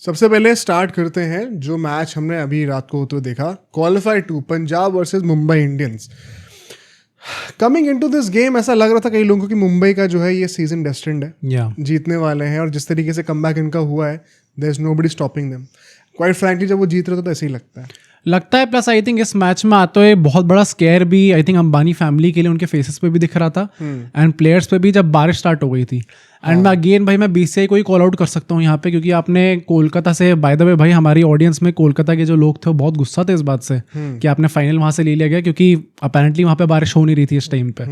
सबसे पहले स्टार्ट करते हैं जो मैच हमने अभी रात को होते हुए देखा, qualify 2 Punjab versus Mumbai Indians. Coming into this game ऐसा लग रहा था कई लोगों को कि मुंबई का जो है ये सीजन डेस्टिन्ड है, जीतने वाले हैं, और जिस तरीके से कमबैक इनका हुआ है, there is nobody stopping them. Quite frankly जब वो जीत रहे थे तो ऐसे ही लगता है। प्लस आई थिंक इस मैच में आते हुए बहुत बड़ा स्केयर भी आई थिंक अंबानी फैमिली के लिए उनके फेसेस पे भी दिख रहा था एंड प्लेयर्स पे भी, जब बारिश स्टार्ट हो गई थी। एंड अगेन भाई मैं बीसीसीआई को ही कॉल आउट कर सकता हूँ यहाँ पे, क्योंकि आपने कोलकाता से, बाय द वे भाई हमारी ऑडियंस में कोलकाता के जो लोग थे वो बहुत गुस्सा थे इस बात से कि आपने फाइनल वहाँ से ले लिया गया, क्योंकि अपेरेंटली वहाँ पे बारिश हो नहीं रही थी इस टाइम पे।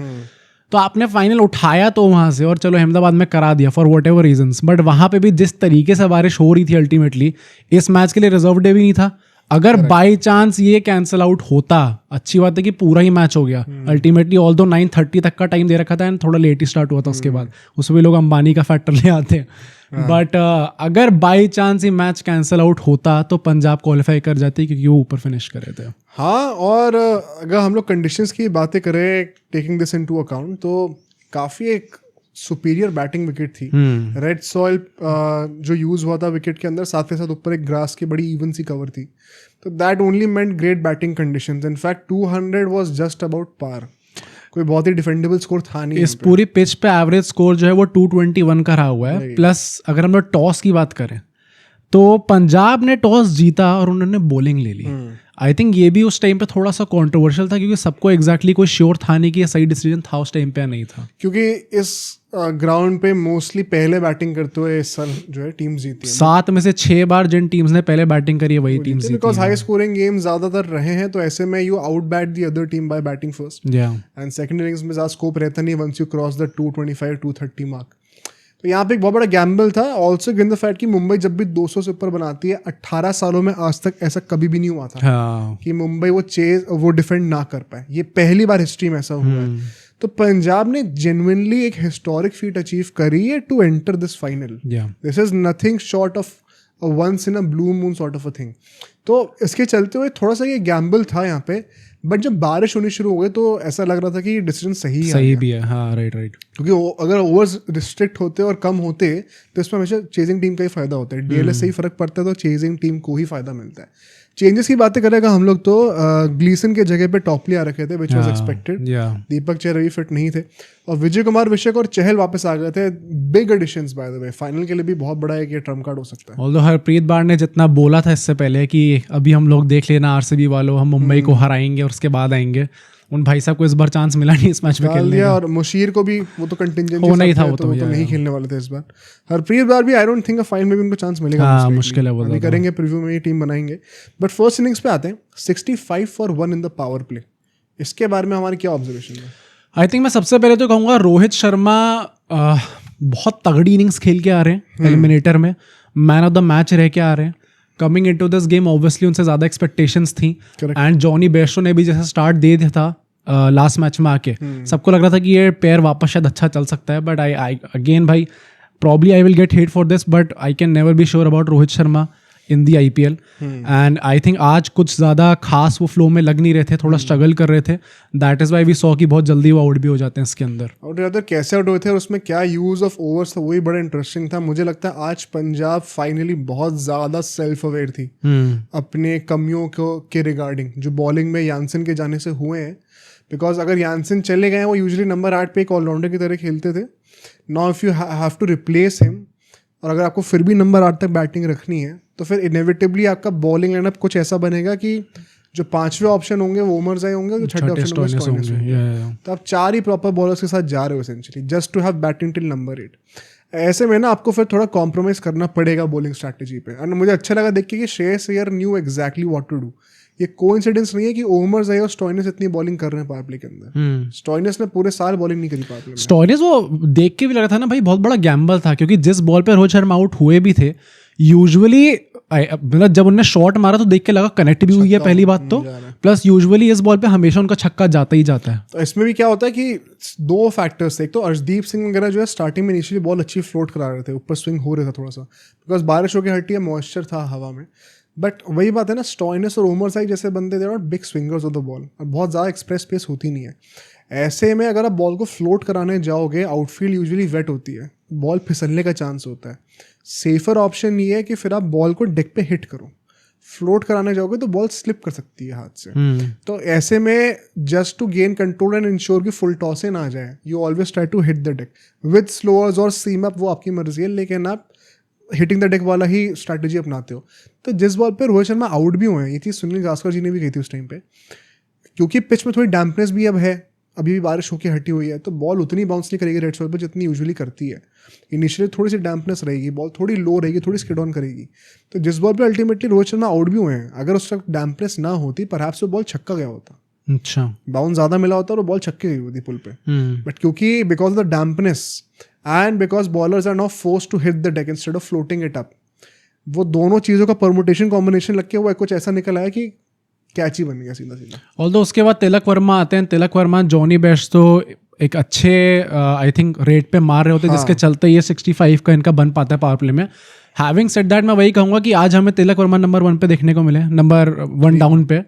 तो आपने फाइनल उठाया तो वहाँ से, और चलो अहमदाबाद में करा दिया for whatever reasons, but वहाँ पे भी जिस तरीके से बारिश हो रही थी अल्टीमेटली इस मैच के लिए रिजर्व डे भी नहीं था। अगर बाई चांस ये कैंसिल आउट होता, अच्छी बात है कि पूरा ही मैच हो गया अल्टीमेटली, ऑल दो 9:30 तक का टाइम दे रखा था एंड थोड़ा लेट ही स्टार्ट हुआ था उसके बाद, उसमें भी लोग अंबानी का फैक्टर ले आते हैं। बट अगर बाई चांस ये मैच कैंसिल आउट होता तो पंजाब क्वालिफाई कर जाती, क्योंकि वो ऊपर फिनिश कर रहे थे। हाँ, और अगर हम लोग कंडीशंस की बातें करें टेकिंग दिस इनटू अकाउंट, तो काफ़ी एक सुपीरियर बैटिंग विकेट थी। रेड सॉइल जो यूज हुआ था विकेट के अंदर, साथ के साथ ऊपर एक ग्रास की बड़ी इवन सी कवर थी, तो that only meant great batting conditions. In fact 200 was just about par, कोई बहुत ही डिफेंडेबल स्कोर था नहीं। इस पूरी पिच पे एवरेज स्कोर जो है वो 221 का रहा हुआ है। प्लस अगर हम लोग टॉस की बात करें तो पंजाब ने टॉस जीता और उन्होंने बॉलिंग ले ली। आई थिंक ये भी उस टाइम पे थोड़ा सा कंट्रोवर्शियल था, क्योंकि सबको एग्जैक्टली कोई श्योर था नहीं कि ये सही डिसीजन था उस टाइम पे या नहीं था, क्योंकि इस ग्राउंड पे मोस्टली पहले बैटिंग करते हुए इस साल जो है टीम जीती है। 7 में से 6 बार जिन टीम्स ने पहले बैटिंग करी है वही टीम जीती है, बिकॉज हाई स्कोरिंग गेम ज्यादातर रहे हैं, तो ऐसे में you out bat the other team by batting first and second innings में ज्यादा स्कोप रहता नहीं once you cross the 225-230 mark. तो यहाँ पे एक बहुत बड़ा गैम्बल था। ऑल्सो गिवन द फैक्ट कि मुंबई जब भी 200 से ऊपर बनाती है, 18 सालों में आज तक ऐसा कभी भी नहीं हुआ था कि मुंबई वो डिफेंड ना कर पाए। ये पहली बार हिस्ट्री में ऐसा हुआ है। तो पंजाब ने जेन्युइनली एक हिस्टोरिक फीट अचीव करी है to enter this final. This is nothing short of once in a blue moon sort of a thing. तो इसके चलते हुए थोड़ा सा ये गैम्बल था यहाँ पे, बट जब बारिश होनी शुरू हो गई तो ऐसा लग रहा था कि ये डिसीजन सही भी है। हाँ, राइट। क्योंकि अगर ओवर्स रिस्ट्रिक्ट होते और कम होते तो इसमें हमेशा चेजिंग टीम का ही फायदा होता है। डीएलएस से ही फर्क पड़ता है तो चेजिंग टीम को ही फायदा मिलता है। चेंजेस की बातें करेगा हम लोग तो ग्लीसन के जगह पे टॉपली आ रखे थे, which was expected. Deepak Chahar Ravi fit नहीं थे और विजय कुमार विशेक और चहल वापस आ गए थे। Big additions by the way, final के लिए भी बहुत बड़ा एक ये ट्रम्प कार्ड हो सकता है। ऑल्दो हरप्रीत बार ने जितना बोला था इससे पहले कि अभी हम लोग देख लेना आरसीबी वालों, हम मुंबई को हराएंगे और उसके बाद आएंगे, उन भाई साहब को इस बार चांस मिला नहीं इस मैच में खेलने का। और मुशीर को भी वो तो कंटिंजेंसी वो नहीं था, वो तो नहीं खेलने वाले थे इस बार। हरप्रीत बार भी आई डोंट थिंक फाइनल में भी उनको चांस मिलेगा। हाँ, मुश्किल है वो। अभी करेंगे प्रीव्यू में, ये टीम बनाएंगे। बट फर्स्ट इनिंग्स पे आते हैं, 65 for 1 in the power play. इसके बारे में हमारी क्या ऑब्जर्वेशन है? आई थिंक मैं सबसे पहले तो कहूँगा रोहित शर्मा बहुत तगड़ी इनिंग्स खेल के आ रहे हैं, एलिमिनेटर में मैन ऑफ द मैच रह के आ रहे हैं। Coming into this game obviously उनसे ज़्यादा एक्सपेक्टेशंस थी एंड जॉनी बेस्टो ने भी जैसे स्टार्ट दे दिया था लास्ट मैच में आके, सबको लग रहा था कि ये पेयर वापस शायद अच्छा चल सकता है। बट आई अगेन भाई probably I will get hate for this, but I can never be sure about Rohit Sharma in the IPL। And I think आज कुछ ज़्यादा खास वो फ्लो में लग नहीं रहे थे, थोड़ा स्ट्रगल कर रहे थे। That is why we saw कि बहुत जल्दी वो आउट भी हो जाते हैं इसके अंदर। और कैसे आउट हुए थे और उसमें क्या यूज़ ऑफ ओवर्स था, वही बड़ा इंटरेस्टिंग था। मुझे लगता है आज पंजाब फाइनली बहुत ज़्यादा सेल्फ अवेयर थी अपने कमियों के रिगार्डिंग, जो बॉलिंग में यानसन के जाने से हुए हैं। बिकॉज अगर यानसन चले गए, वो यूजुअली नंबर 8 पे एक ऑलराउंडर की तरह खेलते थे। Now if you have to replace him, और अगर आपको फिर भी नंबर 8 तक बैटिंग रखनी है, तो फिर इनेविटेबली आपका बॉलिंग लाइनअप कुछ ऐसा बनेगा कि जो 5वें ऑप्शन होंगे वो ओमरज़ाई होंगे, जो 6ठे ऑप्शन होंगे स्टॉइनिस होंगे। तो आप 4 ही प्रॉपर बॉलर्स के साथ जा रहे हो essentially, just to have batting till number 8। ऐसे में ना आपको फिर थोड़ा कॉम्प्रोमाइज़ करना पड़ेगा बॉलिंग स्ट्रैटेजी पे। एंड मुझे अच्छा लगा देख के कि Shreyas Iyer knew exactly what to do. ये कोइंसिडेंस नहीं है कि ओमरज़ाई और स्टॉइनिस इतनी बॉलिंग कर रहे हैं पावर प्ले के अंदर। स्टॉइनिस ने पूरे साल बॉलिंग नहीं करी पावर प्ले में। स्टॉइनिस वो देख के भी लग रहा था ना भाई बहुत बड़ा गैम्बल था, क्योंकि जिस बॉल पे रोहित शर्मा आउट हुए भी थे, यूजुअली मतलब जब उन्होंने शॉट मारा तो देख के लगा कनेक्ट भी हुई है पहली बात तो, प्लस यूजुअली इस बॉल पे हमेशा उनका छक्का जाता ही जाता है। तो इसमें भी क्या होता है कि 2 फैक्टर्स थे। एक तो अर्शदीप सिंह वगैरह जो है स्टार्टिंग में इनिशियली बॉल अच्छी फ्लोट करा रहे थे, ऊपर स्विंग हो रहा था थोड़ा सा, बिकॉज बारिश होकर हटी है, मॉइस्चर था हवा में। बट वही बात है ना, स्टॉइनिस और ओमरज़ाई जैसे बंदे they not big Swingers of the ball, और बहुत ज़्यादा एक्सप्रेस पेस होती नहीं है। ऐसे में अगर आप बॉल को फ्लोट कराने जाओगे, आउटफील्ड यूजुअली वेट होती है, बॉल फिसलने का चांस होता है। सेफर ऑप्शन ये है कि फिर आप बॉल को डेक पे हिट करो, फ्लोट कराने जाओगे तो बॉल स्लिप कर सकती है हाथ से। तो ऐसे में just to gain control and ensure कि फुल टॉस इन आ जाए, you always try to hit the deck with slowers और सीम अप, वो आपकी मर्जी है, लेकिन आप हिटिंग द डेक वाला ही स्ट्रैटेजी अपनाते हो। तो जिस बॉल पे रोहित शर्मा आउट भी हुए हैं, ये चीज़ सुनील गावस्कर जी ने भी कही थी उस टाइम पे, क्योंकि पिच में थोड़ी डैम्पनेस भी अब है, अभी भी बारिश होकर हटी हुई है, तो बॉल उतनी बाउंस नहीं करेगी रेड सॉइल पर जितनी यूजुअली करती है। इनिशियली थोड़ी सी डैम्पनेस रहेगी, बॉल थोड़ी लो रहेगी, थोड़ी स्किड ऑन करेगी। तो जिस बॉल पे अल्टीमेटली रोहित शर्मा आउट भी हुए हैं, अगर उस वक्त डैम्पनेस ना होती, परहैप्स वो बॉल छक्का गया होता। अच्छा, बाउंस ज़्यादा मिला होता और वो बॉल छक्के गई होती पुल पे। बट क्योंकि because of the dampness and because bowlers are not forced to hit the deck instead of floating it up, वो दोनों चीज़ों का परमुटेशन कॉम्बिनेशन लग के वो कुछ ऐसा निकल आया कि कैच ही बन गया सीधा सीधा। ऑल्दो उसके बाद तिलक वर्मा आते हैं। तिलक वर्मा, जॉनी बेस्ट तो एक अच्छे आई थिंक रेट पे मार रहे होते हैं, जिसके चलते ये 65 का इनका बन पाता है पावर प्ले में। हैविंग सेड दैट, मैं वही कहूँगा कि आज हमें तिलक वर्मा नंबर 1 पे देखने को मिले, नंबर 1 डाउन पे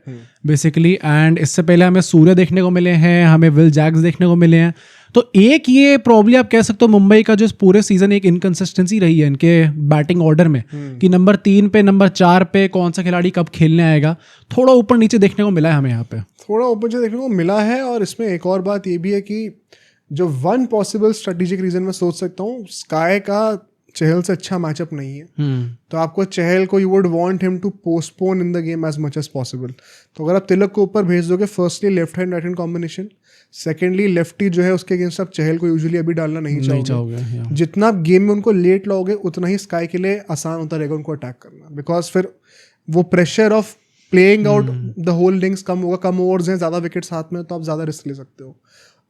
बेसिकली। एंड इससे पहले हमें सूर्य देखने को मिले हैं, हमें विल जैक्स देखने को मिले हैं। तो एक ये प्रॉब्लम आप कह सकते हो मुंबई का जो इस पूरे सीजन एक इनकंसिस्टेंसी रही है इनके बैटिंग ऑर्डर में, कि नंबर 3 पे नंबर 4 पे कौन सा खिलाड़ी कब खेलने आएगा, थोड़ा ऊपर नीचे देखने को मिला है हमें यहाँ पे, थोड़ा ऊपर नीचे देखने को मिला है। और इसमें एक और बात ये भी है कि जो वन पॉसिबल स्ट्रेटेजिक रीजन मैं सोच सकता हूँ, स्काई का चहल से अच्छा मैचअप नहीं है, तो आपको चहल को you would want him to postpone in the game as much as possible. तो अगर आप तिलक को ऊपर भेज दोगे, firstly left hand right hand combination, secondly lefty जो है उसके अगेंस्ट आप चहल को यूजुअली अभी डालना नहीं चाहोगे। जितना आप गेम में उनको लेट लाओगे उतना ही स्काई के लिए आसान होता रहेगा उनको अटैक करना, बिकॉज फिर वो pressure of playing out the whole innings कम होगा, कम ओवर्स हैं, ज़्यादा विकेट्स हाथ में, तो आप ज़्यादा रिस्क ले सकते हो।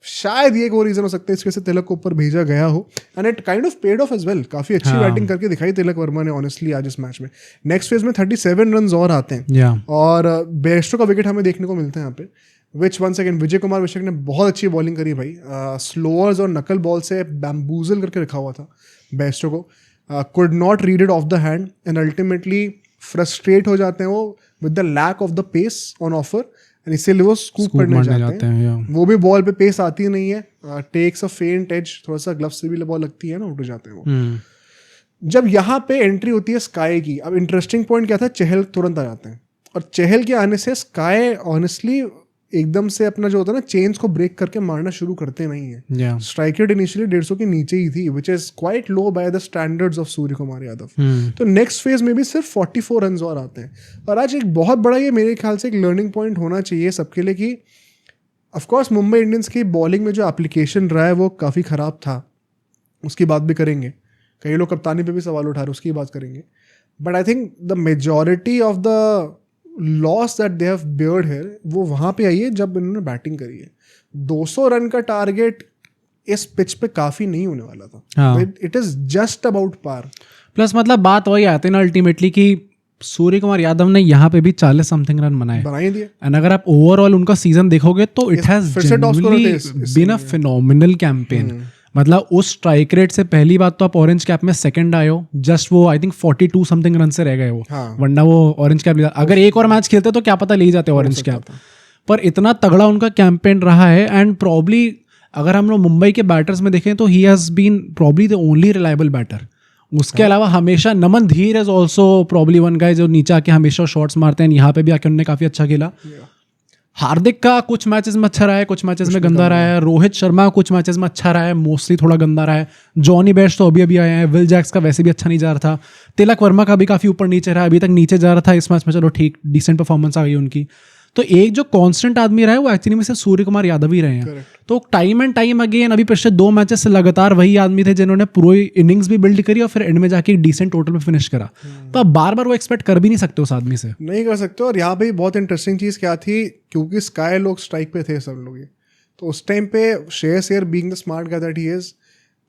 शायद ये एक और रीजन हो सकता है इसके से तिलक को ऊपर भेजा गया हो, and it kind of paid off as well. काफी अच्छी बैटिंग करके दिखाई तिलक वर्मा ने ऑनेस्टली आज इस मैच में। नेक्स्ट फेज में 37 रन और आते हैं और बेस्टो का विकेट हमें देखने को मिलता है यहाँ पे, which one second Vijay Kumar विशक ने बहुत अच्छी बॉलिंग करी भाई, स्लोअर्स और नकल बॉल से बैम्बूजल करके रखा हुआ था बेस्टो को, could not read it off the hand and ultimately frustrate हो जाते हैं वो with the lack of the pace on offer, इसीलिए वो स्कूप करने जाते हैं। वो भी बॉल पे पेस आती नहीं है, टेक्स अ फेंट एज, थोड़ा सा ग्लव से भी बॉल लगती है ना, उठ जाते हैं वो। जब यहाँ पे एंट्री होती है स्काई की, अब इंटरेस्टिंग पॉइंट क्या था, चहल तुरंत आ जाते हैं, और चहल के आने से स्काई ऑनेस्टली एकदम से अपना जो होता है ना चेंज को ब्रेक करके मारना शुरू करते नहीं है। स्ट्राइक रेट इनिशियली 150 के नीचे ही थी, which is quite low by the standards of Surya Kumar Yadav. तो नेक्स्ट फेज में भी सिर्फ 44 रन और आते हैं। और आज एक बहुत बड़ा ये मेरे ख्याल से एक लर्निंग पॉइंट होना चाहिए सबके लिए कि ऑफकोर्स मुंबई इंडियंस की बॉलिंग में जो एप्लीकेशन रहा है वो काफ़ी ख़राब था, उसकी बात भी करेंगे। कई लोग कप्तानी पे भी सवाल उठा रहे, उसकी बात करेंगे। But I think the majority of the loss that they have beard here वो वहाँ पे आई है जब इन्होंने बैटिंग करी है। 200 रन का टारगेट इस पिच पे काफ़ी नहीं होने वाला था, it is just about par. Plus मतलब बात वही आती है ना अल्टीमेटली कि सूर्य कुमार यादव ने यहाँ पे भी 40 समथिंग रन बना ही दिए। एंड अगर आप ओवरऑल उनका सीजन देखोगे तो it has been a phenomenal campaign. मतलब उस स्ट्राइक रेट से पहली बात तो आप ऑरेंज कैप में सेकंड आए हो, जस्ट वो आई थिंक 42 समथिंग रन से रह गए वो, वरना वो ऑरेंज कैप अगर एक और मैच खेलते तो क्या पता ले जाते ऑरेंज कैप। पर इतना तगड़ा उनका कैंपेन रहा है, एंड प्रॉब्ली अगर हम लोग मुंबई के बैटर्स में देखें तो he has been probably the only reliable batter. उसके अलावा हमेशा Naman Dhir is also probably one guy जो नीचे आके हमेशा शॉट्स मारते हैं, यहाँ पे भी आके उन्होंने काफ़ी अच्छा खेला। हार्दिक का कुछ मैचेस में अच्छा रहा है, कुछ मैचेस में गंदा रहा है। रोहित शर्मा कुछ मैचेस में अच्छा रहा है, मोस्टली थोड़ा गंदा रहा है। जॉनी बेस्ट तो अभी आए हैं। विल जैक्स का वैसे भी अच्छा नहीं जा रहा था। तिलक वर्मा का भी काफ़ी ऊपर नीचे रहा है, अभी तक नीचे जा रहा था, इस मैच में चलो ठीक डिसेंट परफॉर्मेंस आ गई उनकी। तो एक जो कांस्टेंट आदमी रहा है वो एक्चुअली में से सूर्य कुमार यादव ही रहे हैं। Correct. तो टाइम एंड टाइम अगेन अभी पिछले 2 मैचेस से लगातार वही आदमी थे जिन्होंने पूरी इनिंग्स भी बिल्ड करी और फिर एंड में जाके एक डिसेंट टोटल में फिनिश करा। तो आप बार बार वो एक्सपेक्ट कर भी नहीं सकते उस आदमी से, नहीं कर सकते। और यहाँ पे बहुत इंटरेस्टिंग चीज़ क्या थी, क्योंकि स्काई लोग स्ट्राइक पे थे सब लोग, तो उस टाइम पे Shreyas Iyer being the smart guy that he is,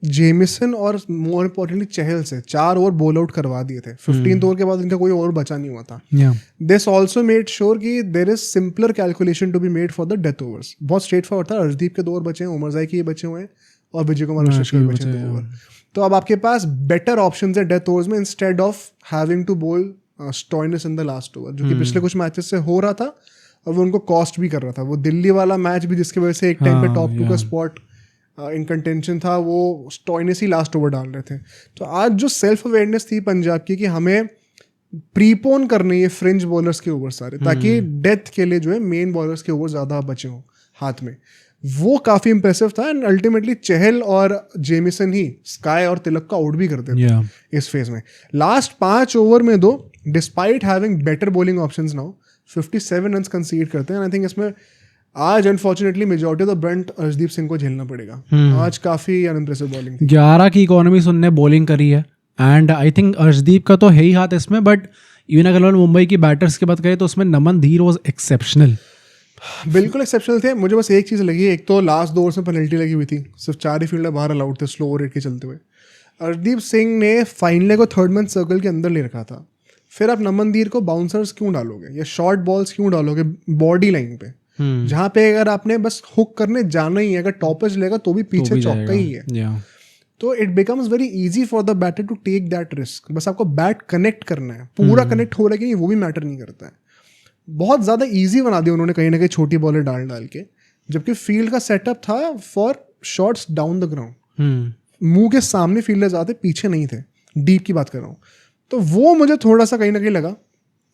Jameson और मोर इम्पोर्टेंटली चहल से 4 ओवर बॉल आउट करवा दिए थे। 15th ओवर के बाद इनका कोई ओवर बचा नहीं हुआ था। दिस ऑल्सो मेड श्योर कि there is simpler calculation to be made for the death overs. बहुत स्ट्रेट फॉरवर्ड था। अर्शदीप के 2 ओवर बचे हैं, उमर जाई के ये बचे हुए हैं, और विजय कुमार विशेष के बचे 2 ओवर। तो अब आपके पास बेटर ऑप्शन है डेथ ओवर्स में, इंस्टेड ऑफ हैविंग टू बोल Stoinis in the last over, जो कि पिछले कुछ मैचेस से हो रहा था और वो उनको कॉस्ट भी कर रहा था। वो दिल्ली वाला मैच भी जिसकी वजह से एक टाइम पे टॉप 2 का स्पॉट इन कंटेंशन था, वो स्टॉइनिस ही लास्ट ओवर डाल रहे थे। तो आज जो सेल्फ अवेयरनेस थी पंजाब की कि हमें प्रीपोन करने ये फ्रिंज बॉलर्स के ओवर सारे, ताकि डेथ के लिए जो है मेन बॉलर्स के ओवर ज़्यादा बचे हों हाथ में, वो काफ़ी इंप्रेसिव था। एंड अल्टीमेटली चहल और जेमिसन ही स्काई और तिलक को आउट भी करते थे इस फेज में। लास्ट 5 ओवर में दो, despite having better bowling options now, 57 run कंसीड करते हैं। आई थिंक इसमें आज unfortunately majority of the Brunt Arshdeep Singh को झेलना पड़ेगा। आज काफ़ी अनइम्प्रेसिव बॉलिंग थी। 11 की इकोनॉमी उनने बॉलिंग करी है एंड आई थिंक अर्शदीप का तो है ही हाथ इसमें, बट इवन अगर मुंबई की बैटर्स की बात करें तो उसमें नमन धीर वॉज एक्सेप्शनल, बिल्कुल एक्सेप्शनल थे। मुझे बस एक चीज़ लगी, एक तो लास्ट 2 ओवर्स में पेनल्टी लगी हुई थी, सिर्फ 4 ही फील्डर बाहर अलाउड थे स्लो रेट के चलते हुए। अर्शदीप सिंह ने फाइनले को थर्ड मैन सर्कल के अंदर ले रखा था, फिर आप नमनदीर को बाउंसर्स क्यों डालोगे या शॉर्ट बॉल्स क्यों डालोगे बॉडी लाइन पे, जहाँ पे अगर आपने बस हुक करने जाना ही है, अगर टॉपेज लेगा तो भी पीछे चौका ही है। तो it becomes very easy for the batter to take that risk. बस आपको बैट कनेक्ट करना है, पूरा कनेक्ट हो रहा है कि नहीं वो भी मैटर नहीं करता है। बहुत ज़्यादा इजी बना दिया उन्होंने कहीं ना कहीं छोटी बॉलें डाल के, जबकि फील्ड का सेटअप था for shots down the ground. मुंह के सामने फील्डर्स आते, पीछे नहीं थे, डीप की बात कर रहा हूँ। तो वो मुझे थोड़ा सा कहीं ना कहीं लगा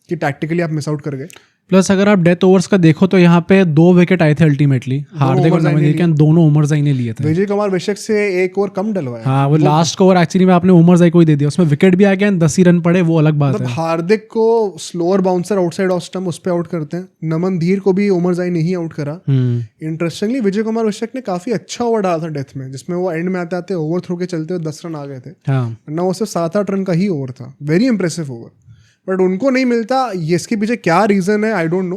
कि टैक्टिकली आप मिस आउट कर गए। प्लस अगर आप डेथ ओवर्स का देखो तो यहाँ पे 2 विकेट आए थे अल्टीमेटली, हार्दिक और नमनदीर के, दोनों उमर जाई ने लिए थे। विजय कुमार विशक से 1 ओवर कम डलवाया। हाँ, वो लास्ट ओवर एक्चुअली में आपने उमर जाई को ही दे दिया, उसमें विकेट भी आ गया, 10 ही रन पड़े, वो अलग बात है। हार्दिक को slower bouncer outside off stump उस पे आउट करते हैं, नमनदीर को भी उमर जाई ने ही आउट करा। इंटरेस्टिंगली विजय कुमार विशक ने काफी अच्छा ओवर डाला था डेथ में, जिसमें वो एंड में आते आते ओवर थ्रो के चलते हुए 10 रन आ गए थे, वरना वो सिर्फ 7-8 रन का ही ओवर था। वेरी इंप्रेसिव ओवर, बट उनको नहीं मिलता। ये इसके पीछे क्या रीजन है I don't know,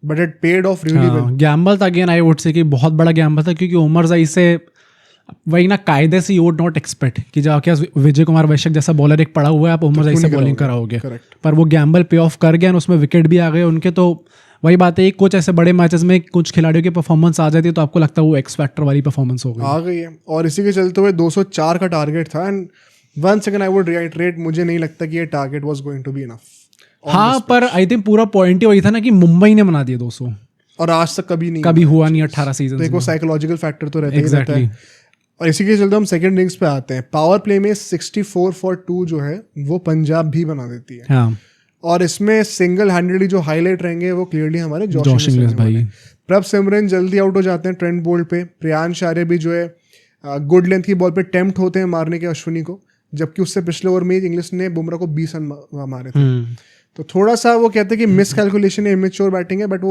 but it paid of really well. Gamble था अगेन, आई वुड से कि बहुत बड़ा गैम्बल था, क्योंकि उमर जाई से वही ना कायदे से यू वुड नॉट एक्सपेक्ट कि जब क्या विजय कुमार वैश्यक जैसा बॉलर एक पड़ा हुआ है आप उमर जाई से बॉलिंग कराओगे, पर वो गैम्बल पे ऑफ कर गया, उसमें विकेट भी आ गए उनके। तो वही बात है, कुछ ऐसे बड़े मैचेस में कुछ खिलाड़ियों की परफॉर्मेंस आ जाती है तो आपको लगता है वो एक्स फैक्टर वाली परफॉर्मेंस हो गई, आ गई है। और इसी के चलते हुए 204 का टारगेट था। And one second I would reiterate, मुझे नहीं लगता कि ये target was going to be enough. हाँ, पर आई थिंक पूरा पॉइंट ही वही था ना कि मुंबई ने बना दिया 200, और आज तक कभी हुआ नहीं 18 सीजन। तो एक वो साइकोलॉजिकल फैक्टर तो रहता है। और इसी के चलते हम सेकंड इनिंग्स पे आते हैं। पावर प्ले में 64 for 2 जो है वो पंजाब भी बना देती है। हाँ। और इसमें सिंगल हैंडेडली जो हाईलाइट रहेंगे वो क्लियरली हमारे जॉश इंग्लिश भाई। प्रभ सिमरन जल्दी आउट हो जाते हैं ट्रेंट बोल्ट पे। प्रियांश आर्य भी जो है गुड लेंथ की बॉल पे टेम्प्ट होते हैं मारने के अश्विनी को, जबकि उससे पिछले ओवर में इंग्लिश ने बुमराह को 20 रन मारे थे। तो थोड़ा सा वो कहते हैं कि मिस कैलकुलेशन है, इमेच्योर बैटिंग है, बट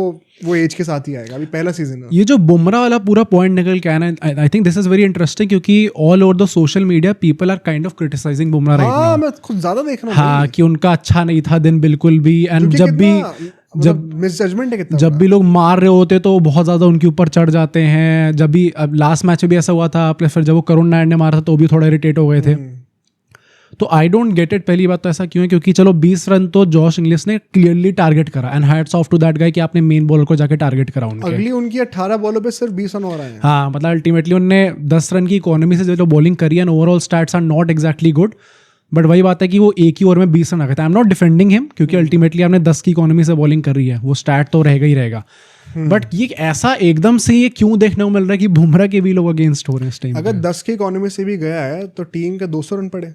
वो एज के साथ ही आएगा, अभी पहला सीजन है। ये जो बुमराह वाला पूरा पॉइंट निकल के आया ना, I think this is very interesting, क्योंकि all over the social media people are kind of criticising Bumrah right now. मैं खुद ज्यादा देख रहा हूं। हाँ, कि उनका अच्छा नहीं था दिन बिल्कुल भी। एंड जब मिसजजमेंट है कितना, जब भी लोग मार रहे होते तो बहुत ज्यादा उनके ऊपर चढ़ जाते हैं। जब भी लास्ट मैच में भी ऐसा हुआ था, फिर जब वो करुण नायर ने मारा था तो भी थोड़ा इरिटेट हो गए थे। तो आई डोंट गेट इट। पहली बात तो ऐसा क्यों है, क्योंकि चलो 20 रन तो जॉश इंग्लिश ने क्लियरली टारगेट करा, and hats off to that guy कि आपने मेन बॉलर को जाके टारगेट करा उनके। अगली उनकी 18 बॉलों पे सिर्फ 20 रन हो रहे हैं। हाँ, मतलब अल्टीमेटली उन्होंने 10 रन की इकोनॉमी से जो बॉलिंग करी, and overall stats are not exactly good, but वही बात है कि वो एक ही ओवर में 20 रन आ गए थे। I am not defending him, क्योंकि अल्टीमेटली आपने 10 की इकोनॉमी से बॉलिंग कर रही है, वो स्टैट तो रहेगा ही रहेगा। बट ये ऐसा एकदम से ये क्यों देखने को मिल रहा है कि बुमराह के भी लोग अगेंस्ट हो रहे हैं इस टाइम? अगर 10 की इकोनॉमी से भी गया है तो टीम के 200 रन पड़े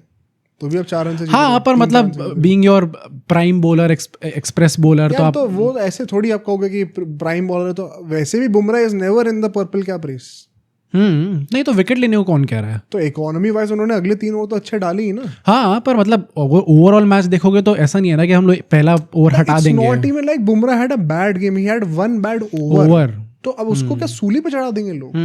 तो भी अब 4 रन से। हाँ, पर मतलब being your prime bowler, express bowler, तो आप तो वो ऐसे थोड़ी आप कहोगे कि प्राइम बॉलर है, तो वैसे भी Bumrah is never in the purple cap race. नहीं तो विकेट लेने को कौन कह रहा है? तो इकोनॉमी वाइज उन्होंने अगले 3 ओवर तो अच्छे डाली ही ना। हाँ, पर मतलब ओवरऑल मैच देखोगे तो ऐसा नहीं है ना कि हम लोग पहला ओवर हटा देंगे। Not even like Bumrah had a bad game, he had one bad over. तो अब उसको क्या सूली पे चढ़ा देंगे लोग?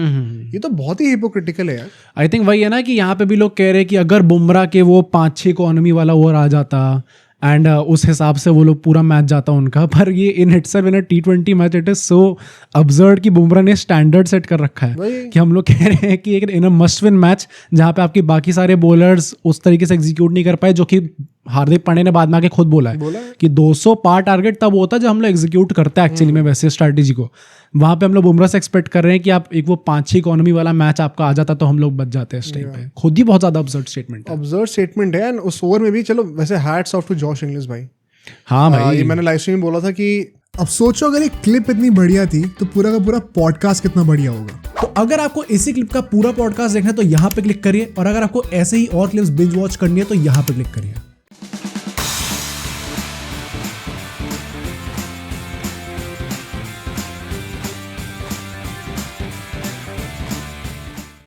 ये तो बहुत ही हिपोक्रिटिकल है यार। आई थिंक वही है ना कि यहाँ पे भी लोग कह रहे हैं कि अगर बुमराह के वो 5-6 इकोनॉमी वाला ओवर आ जाता एंड उस हिसाब से वो लोग पूरा मैच जाता उनका, पर ये in itself in a T20 match it is so absurd कि बुमराह ने स्टैंडर्ड सेट कर रखा है कि हम लोग कह रहे हैं कि एक इन अ मस्ट विन मैच जहाँ पे आपके बाकी सारे बॉलर्स उस तरीके से एग्जीक्यूट नहीं कर पाए, जो कि हार्दिक पांड्या ने बाद में आके खुद बोला है कि 200 पार टारगेट तब होता है जब हम लोग एग्जीक्यूट करते हैं एक्चुअली में वैसे स्ट्रैटेजी को। वहाँ पे हम लोग बुमराह से एक्सपेक्ट कर रहे हैं कि आप एक वो 5-6 इकोनॉमी वाला मैच आपका आ जाता तो हम लोग बच जाते हैं इस टाइम पे। खुद ही बहुत ज्यादा अब्सर्ड स्टेटमेंट है। एंड उस ओवर में भी चलो वैसे hats off to Josh Inglis भाई। हाँ भाई, ये मैंने लाइव स्ट्रीम में बोला था कि अब सोचो अगर ये क्लिप इतनी बढ़िया थी तो पूरा का पूरा पॉडकास्ट कितना बढ़िया होगा। तो अगर आपको इसी क्लिप का पूरा पॉडकास्ट देखना है तो यहाँ पे क्लिक करिए, और अगर आपको ऐसे ही और क्लिप्स बिंज वॉच करनी है तो यहाँ पे क्लिक करिए।